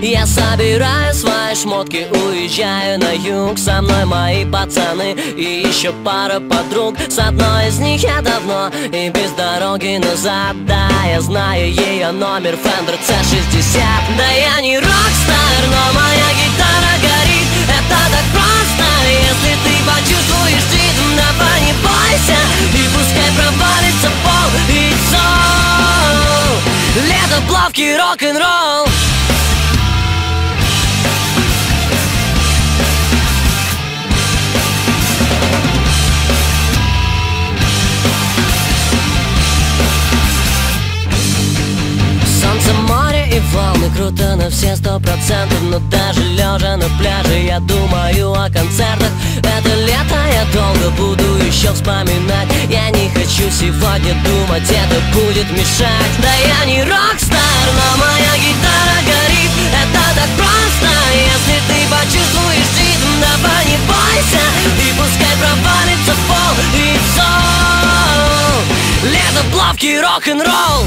Я собираю свои шмотки, уезжаю на юг. Со мной мои пацаны и еще пара подруг. С одной из них я давно и без дороги назад. Да, я знаю ее номер, Fender C60. Да я не рокстар, но моя гитара горит. Это так просто, если ты почувствуешь ритм. Давай не бойся, и пускай провалится пол. It's all лето, плавки, рок-н-ролл. Солнце, море и волны, круто на все 100%. Но даже лежа на пляже я думаю о концертах. Это лето я долго буду еще вспоминать. Я не хочу сегодня думать, это будет мешать. Да я не рокстар, но моя гитара горит. Это так просто, если ты почувствуешь ритм. Давай не бойся, и пускай провалится пол. It's all лето, плавки, рок-н-ролл.